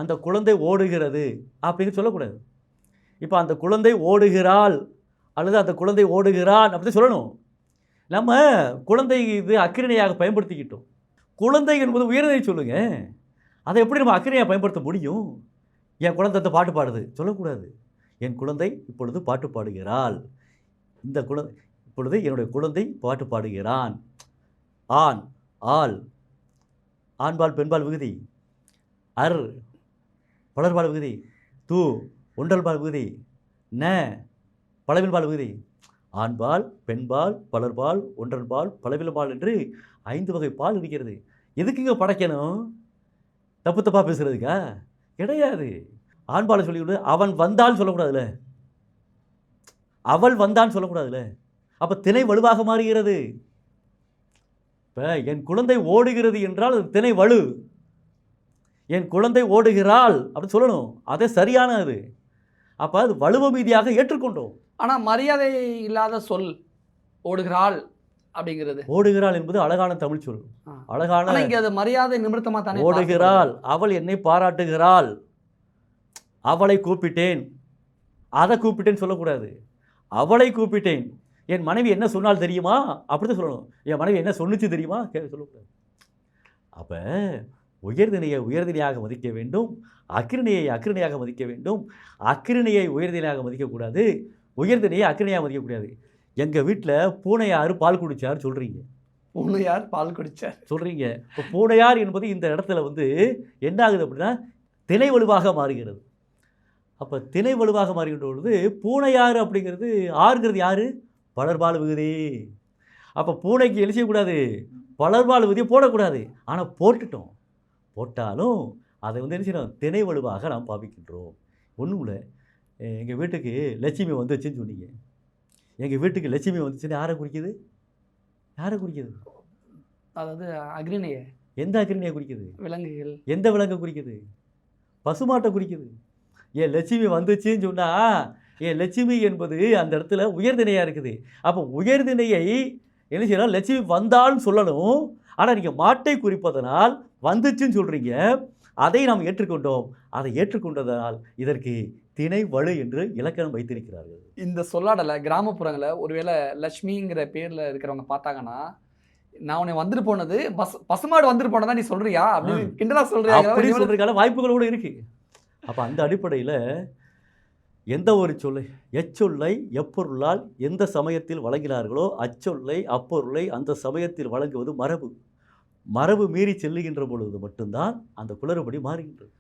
அந்த குழந்தை ஓடுகிறது அப்படின்னு சொல்லக்கூடாது. இப்போ அந்த குழந்தை ஓடுகிறாள் அல்லது அந்த குழந்தை ஓடுகிறான் அப்படி சொல்லணும். நம்ம குழந்தை இது அக்கிரணையாக பயன்படுத்திக்கிட்டோம். குழந்தை என்பது உயர்நிலை சொல்லுங்க. அதை எப்படி நம்ம அக்கிரணையாக பயன்படுத்த முடியும்? என் குழந்தை அந்த பாட்டு பாடுது சொல்லக்கூடாது. என் குழந்தை இப்பொழுது பாட்டு பாடுகிறாள். இந்த குழந்தை இப்பொழுது என்னுடைய குழந்தை பாட்டு பாடுகிறான். ஆண், ஆள், ஆண்பால் பெண்பால் விகுதி, அர் பலர்பால் விகுதி, தூ ஒன்றல்பால் விகுதி, ந பலவில்பால் விகுதி, ஆண்பால் பெண்பால் பலர்பால் ஒன்றன்பால் பலவில்பால் என்று 5 வகை பால் இருக்கிறது. எதுக்குங்க படைக்கணும்? தப்பு தப்பாக பேசுகிறதுக்கா? கிடையாது. ஆண்பாலை சொல்லிவிடு. அவன் வந்தான்னு சொல்லக்கூடாதுல்ல, அவள் வந்தான்னு சொல்லக்கூடாதுல்ல. அப்போ திணை வலுவாக மாறுகிறது. இப்போ என் குழந்தை ஓடுகிறது என்றால் அது திணை வலு. என் குழந்தை ஓடுகிறாள் அப்படின்னு சொல்லணும். அதே சரியானது. அப்போ அது வலுவ மீதியாக ஏற்றுக்கொண்டோம். ஆனால் மரியாதை இல்லாத சொல் ஓடுகிறாள் அப்படிங்கிறது. ஓடுகிறாள் என்பது அழகான தமிழ் சொல். அழகான இங்கே அது மரியாதை நிமித்தமாக தானே. ஓடுகிறாள், அவள் என்னை பாராட்டுகிறாள், அவளை கூப்பிட்டேன், அதை கூப்பிட்டேன்னு சொல்லக்கூடாது. அவளை கூப்பிட்டேன். என் மனைவி என்ன சொன்னால் தெரியுமா அப்படிதான் சொல்லணும். என் மனைவி என்ன சொன்னிச்சு தெரியுமா சொல்லக்கூடாது. அப்போ உயர்திணையை உயர்திணையாக மதிக்க வேண்டும், அக்கிரணையை அக்கிரணையாக மதிக்க வேண்டும். அக்கிரணையை உயர்திணையாக மதிக்கக்கூடாது, உயர்திணையை அக்கிரணையாக மதிக்கக்கூடாது. எங்கள் வீட்டில் பூனையார் பால் குடித்தார் சொல்கிறீங்க. பூனையார் பால் குடித்தார் சொல்கிறீங்க. இப்போ பூனையார் என்பது இந்த இடத்துல என்ன ஆகுது அப்படின்னா திணை வலுவாக மாறுகிறது. அப்போ திணை வலுவாக மாறுகின்ற பொழுது பூனையார் அப்படிங்கிறது ஆறுங்கிறது யார்? பலர்பால் விகுதி. அப்போ பூனைக்கு என்ன செய்யக்கூடாது? பலர்பால் விகுதியை போடக்கூடாது. ஆனால் போட்டுட்டோம். போட்டாலும் அதை என்ன செய்யணும்? திணை வலுவாக நாம் பாவிக்கின்றோம். ஒன்றும் இல்லை, எங்கள் வீட்டுக்கு லட்சுமி வந்துச்சுன்னு சொன்னீங்க. எங்கள் வீட்டுக்கு லட்சுமி வந்துச்சுன்னு யாரை குறிக்குது? யாரை குறிக்குது? அதாவது அக்ரிணையை. எந்த அக்ரிணையை குறிக்குது? விலங்குகள். எந்த விலங்கை குறிக்குது? பசுமாட்டை குறிக்குது. ஏன் லட்சுமி வந்துச்சுன்னு சொன்னால் ஏன் லட்சுமி என்பது அந்த இடத்துல உயர்திணையாக இருக்குது. அப்போ உயர்திணையை என்ன செய்யணும்? லட்சுமி வந்தான்னு சொல்லணும். ஆனால் நீங்கள் மாட்டை குறிப்பதனால் வந்துச்சுன்னு சொல்கிறீங்க. அதை நாம் ஏற்றுக்கொண்டோம். அதை ஏற்றுக்கொண்டதனால் இதற்கு திணை வலு என்று இலக்கணம் வைத்திருக்கிறார்கள். இந்த சொல்லாடலை கிராமப்புறங்களில் ஒருவேளை லட்சுமிங்கிற பேரில் இருக்கிறவங்க பார்த்தாங்கன்னா, நான் உன்னை வந்துட்டு போனது பசுமாடு வந்துட்டு போனதா நீ சொல்றியா அப்படின்னு கிண்டலா சொல்றியா அப்படி சொல்றதுக்கான வாய்ப்புகள் கூட இருக்கு. அப்போ அந்த அடிப்படையில் எந்த ஒரு சொல்லை எச்சொல்லை எப்பொருளால் எந்த சமயத்தில் வழங்கினார்களோ அச்சொல்லை அப்பொருளை அந்த சமயத்தில் வழங்குவது மரபு. மரபு மீறி செல்லுகின்ற பொழுது மட்டும்தான் அந்த குளறுபடி மாறுகின்றது.